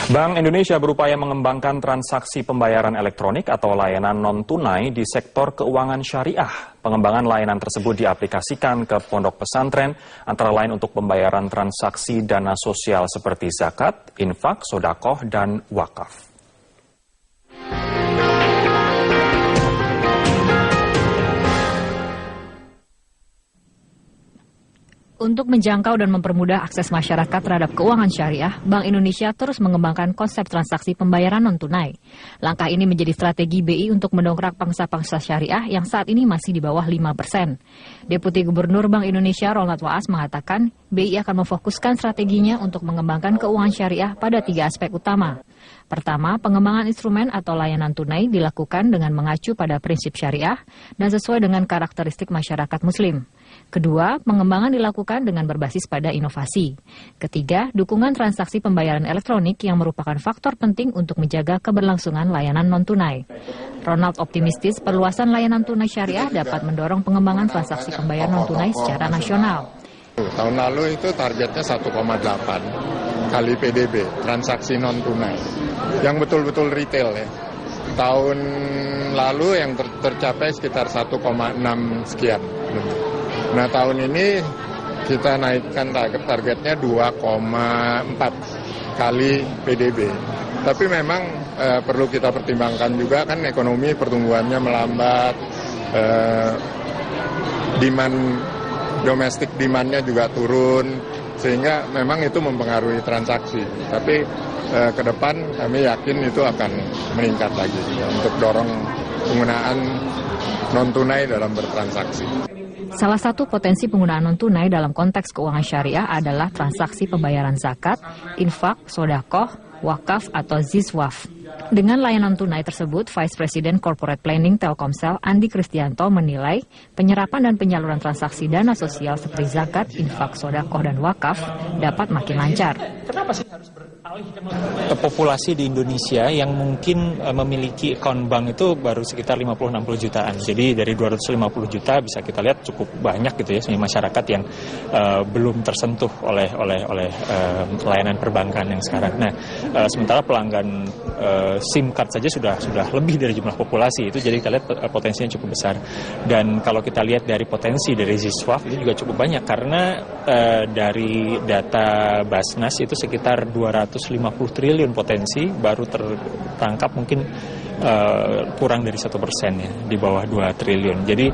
Bank Indonesia berupaya mengembangkan transaksi pembayaran elektronik atau layanan non-tunai di sektor keuangan syariah. Pengembangan layanan tersebut diaplikasikan ke pondok pesantren, antara lain untuk pembayaran transaksi dana sosial seperti zakat, infak, sodakoh, dan wakaf. Untuk menjangkau dan mempermudah akses masyarakat terhadap keuangan syariah, Bank Indonesia terus mengembangkan konsep transaksi pembayaran non-tunai. Langkah ini menjadi strategi BI untuk mendongkrak pangsa-pangsa syariah yang saat ini masih di bawah 5%. Deputi Gubernur Bank Indonesia Ronald Waas mengatakan, BI akan memfokuskan strateginya untuk mengembangkan keuangan syariah pada 3 aspek utama. Pertama, pengembangan instrumen atau layanan tunai dilakukan dengan mengacu pada prinsip syariah dan sesuai dengan karakteristik masyarakat Muslim. Kedua, pengembangan dilakukan dengan berbasis pada inovasi. Ketiga, dukungan transaksi pembayaran elektronik yang merupakan faktor penting untuk menjaga keberlangsungan layanan non-tunai. Ronald optimistis perluasan layanan tunai syariah dapat mendorong pengembangan transaksi pembayaran non-tunai secara nasional. Tahun lalu itu targetnya 1,8 kali PDB, transaksi non-tunai, yang betul-betul retail ya. Tahun lalu yang tercapai sekitar 1,6 sekian. Nah tahun ini kita naikkan targetnya 2,4 kali PDB. Tapi memang perlu kita pertimbangkan juga kan ekonomi pertumbuhannya melambat, domestik demand-nya juga turun, sehingga memang itu mempengaruhi transaksi. Tapi ke depan kami yakin itu akan meningkat lagi untuk dorong penggunaan non-tunai dalam bertransaksi. Salah satu potensi penggunaan non-tunai dalam konteks keuangan syariah adalah transaksi pembayaran zakat, infak, sodakoh, wakaf atau ziswaf. Dengan layanan tunai tersebut, Vice President Corporate Planning Telkomsel Andi Kristianto menilai penyerapan dan penyaluran transaksi dana sosial seperti zakat, infak, sodakoh, dan wakaf dapat makin lancar. Kenapa sih harus beralih ke populasi di Indonesia yang mungkin memiliki akun bank itu baru sekitar 50-60 jutaan. Jadi dari 250 juta bisa kita lihat cukup banyak gitu ya, masyarakat yang belum tersentuh oleh layanan perbankan yang sekarang. Nah, sementara pelanggan SIM card saja sudah lebih dari jumlah populasi itu, jadi kita lihat potensinya cukup besar. Dan kalau kita lihat dari potensi dari ziswaf itu juga cukup banyak karena dari data Basnas itu sekitar 250 triliun potensi, baru tertangkap mungkin kurang dari 1% ya, di bawah 2 triliun. Jadi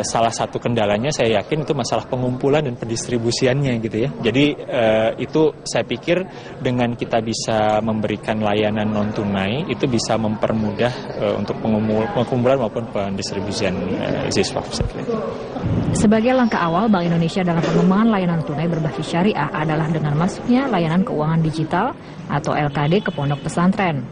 salah satu kendalanya saya yakin itu masalah pengumpulan dan pendistribusiannya gitu ya. Jadi itu saya pikir dengan kita bisa memberikan layanan non-tunai itu bisa mempermudah untuk pengumpulan maupun pendistribusian ziswaf. Sebagai langkah awal, Bank Indonesia dalam pengembangan layanan tunai berbasis syariah adalah dengan masuknya layanan keuangan digital atau LKD ke pondok pesantren.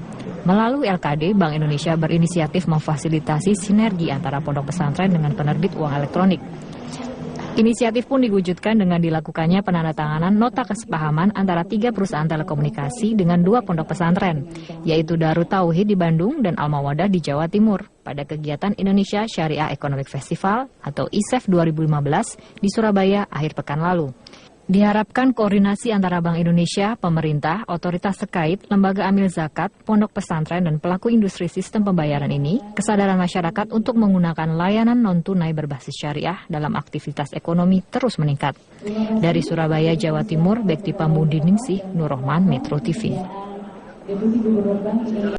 Melalui LKD, Bank Indonesia berinisiatif memfasilitasi sinergi antara pondok pesantren dengan penerbit uang elektronik. Inisiatif pun diwujudkan dengan dilakukannya penandatanganan nota kesepahaman antara 3 perusahaan telekomunikasi dengan 2 pondok pesantren, yaitu Darut Tauhid di Bandung dan Al-Mawadah di Jawa Timur, pada kegiatan Indonesia Syariah Economic Festival atau ISEF 2015 di Surabaya akhir pekan lalu. Diharapkan koordinasi antara Bank Indonesia, pemerintah, otoritas terkait, lembaga amil zakat, pondok pesantren, dan pelaku industri sistem pembayaran ini, kesadaran masyarakat untuk menggunakan layanan non-tunai berbasis syariah dalam aktivitas ekonomi terus meningkat. Dari Surabaya, Jawa Timur, Bekti Pamudiningsih, Nur Rahman, Metro TV.